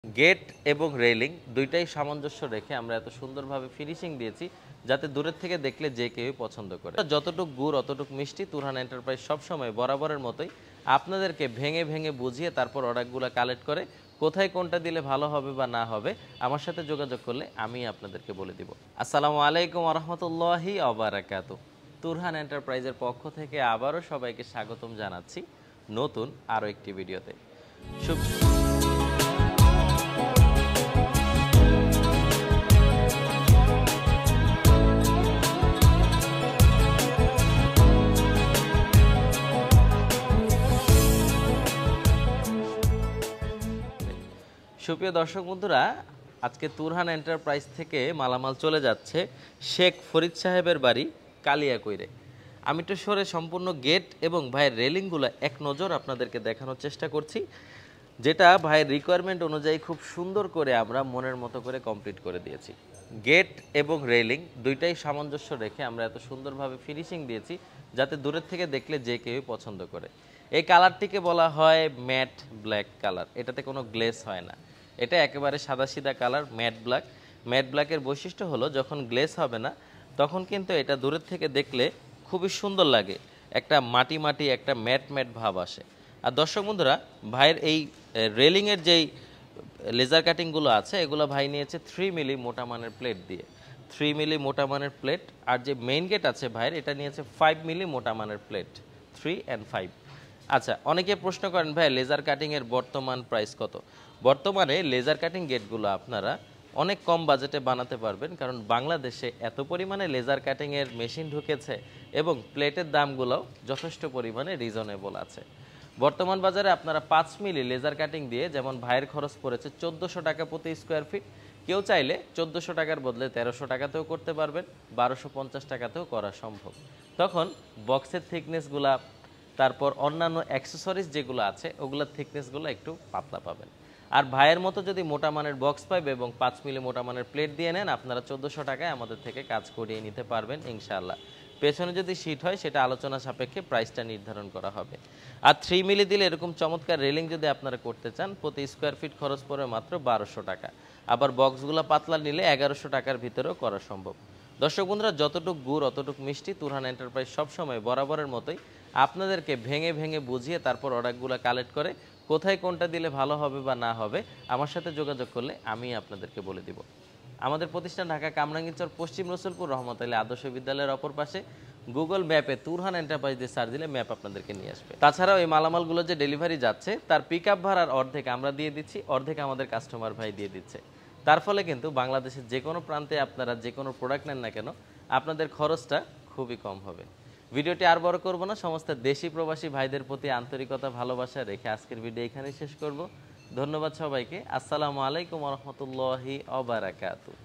Gate এবং railing দুইটাই সামঞ্জস্য রেখে আমরা এত সুন্দরভাবে ফিনিশিং দিয়েছি যাতে দূরের থেকে দেখলে যে কেউই পছন্দ করে। যতটুক গুড় অতটুক মিষ্টি। তুরহান এন্টারপ্রাইজ সবসময় বরাবরের মতোই আপনাদেরকে ভেঙে ভেঙে বুঝিয়ে তারপর অর্ডারগুলো কালেক্ট করে কোথায় কোনটা দিলে ভালো হবে বা না হবে আমার সাথে যোগাযোগ করলে আমি আপনাদেরকে বলে দিব। আসসালামু আলাইকুম ওয়া রাহমাতুল্লাহি ওয়া বারাকাতুহু। তুরহান এন্টারপ্রাইজের পক্ষ থেকে আবারও সবাইকে স্বাগতম জানাচ্ছি নতুন আরও একটি ভিডিওতে। সুপ্রিয় দর্শক বন্ধুরা, আজকে তুরহান এন্টারপ্রাইজ থেকে মালামাল চলে যাচ্ছে শেখ ফরিদ সাহেবের বাড়ি কালিয়াকৈরে। আমি তো সরে সম্পূর্ণ গেট এবং ভাইয়ের রেলিংগুলো এক নজর আপনাদেরকে দেখানোর চেষ্টা করছি, যেটা ভাইয়ের রিকোয়ারমেন্ট অনুযায়ী খুব সুন্দর করে আমরা মনের মতো করে কমপ্লিট করে দিয়েছি। গেট এবং রেলিং দুইটাই সামঞ্জস্য রেখে আমরা এত সুন্দরভাবে ফিনিশিং দিয়েছি যাতে দূরের থেকে দেখলে যে কেউই পছন্দ করে। এই কালারটিকে বলা হয় ম্যাট ব্ল্যাক কালার। এটাতে কোনো গ্লেস হয় না, এটা একেবারে সাদাসিধা কালার ম্যাট ব্ল্যাক। ম্যাট ব্ল্যাকের বৈশিষ্ট্য হলো যখন গ্লেস হবে না তখন কিন্তু এটা দূরের থেকে দেখলে খুবই সুন্দর লাগে, একটা মাটি মাটি একটা ম্যাট ম্যাট ভাব আসে। আর দর্শক বন্ধুরা, ভাইয়ের এই রেলিংয়ের যেই লেজার কাটিংগুলো আছে এগুলো ভাই নিয়েছে 3 মিলি মোটা মানের প্লেট দিয়ে, 3 মিলি মোটা মানের প্লেট। আর যে মেইন গেট আছে ভাইয়ের, এটা নিয়েছে 5 মিলি মোটা মানের প্লেট, 3 and 5। আচ্ছা, অনেকে প্রশ্ন করেন ভাই লেজার কাটিংয়ের বর্তমান প্রাইস কত? বর্তমানে লেজার কাটিং গেটগুলো আপনারা অনেক কম বাজেটে বানাতে পারবেন, কারণ বাংলাদেশে এত পরিমাণে লেজার কাটিংয়ের মেশিন ঢুকেছে এবং প্লেটের দামগুলোও যথেষ্ট পরিমাণে রিজনেবল আছে। বর্তমান বাজারে আপনারা 5 মিলি লেজার কাটিং দিয়ে, যেমন ভাইয়ের খরচ পড়েছে 1400 টাকা প্রতি স্কোয়ার ফিট, কেউ চাইলে 1400 টাকার বদলে 1300 টাকাতেও করতে পারবেন, 1250 টাকাতেও করা সম্ভব। তখন বক্সের থিকনেসগুলা, তারপর অন্যান্য অ্যাক্সেসরিজ যেগুলো আছে ওগুলোর থিকনেসগুলো একটু পাতলা পাবেন। আর ভাইয়ের মতো যদি মোটা মানের বক্স পাইবে এবং 5 মিলি মোটা মানের প্লেট দিয়ে নেন, আপনারা 1400 টাকায় আমাদের থেকে কাজ করিয়ে নিতে পারবেন ইনশাআল্লাহ। পেছনে যদি সিট হয় সেটা আলোচনা সাপেক্ষে প্রাইসটা নির্ধারণ করা হবে। আর 3 মিলি দিলে এরকম চমৎকার রেলিং যদি আপনারা করতে চান, প্রতি স্কোয়ার ফিট খরচ পড়বে মাত্র 1200 টাকা। আবার বক্সগুলো পাতলা নিলে 1100 টাকার ভিতরেও করা সম্ভব। দর্শক বন্ধুরা, যতটুক গুড় অতটুক মিষ্টি। তুরহান এন্টারপ্রাইজ সবসময় বরাবরের মতোই আপনাদেরকে ভেঙে ভেঙে বুঝিয়ে তারপর অর্ডারগুলো কালেক্ট করে কোথায় কোনটা দিলে ভালো হবে বা না হবে আমার সাথে যোগাযোগ করলে আমি আপনাদেরকে বলে দিব। আমাদের প্রতিষ্ঠান ঢাকা কামরাঙ্গীরচর পশ্চিম রসুলপুর রহমত আলী আদর্শ বিদ্যালয়ের অপর পাশে। গুগল ম্যাপে তুরহান এন্টারপ্রাইজ দিয়ে সার্চ দিলে ম্যাপ আপনাদেরকে নিয়ে আসবে। তাছাড়াও এই মালামালগুলো যে ডেলিভারি যাচ্ছে তার পিক আপ ভাড়ার অর্ধেক আমরা দিয়ে দিচ্ছি, অর্ধেক আমাদের কাস্টমার ভাই দিয়ে দিচ্ছে। তার ফলে কিন্তু বাংলাদেশের যে কোনো প্রান্তে আপনারা যে কোনো প্রোডাক্ট নেন না কেন, আপনাদের খরচটা খুবই কম হবে। ভিডিওটি আর বড় করব না, সমস্ত দেশি প্রবাসী ভাইদের প্রতি আন্তরিকতা ভালোবাসা রেখে আজকের ভিডিও এখানেই শেষ করব। ধন্যবাদ সবাইকে। আসসালামু আলাইকুম ওয়া রাহমাতুল্লাহি ওয়া বারাকাতুহু।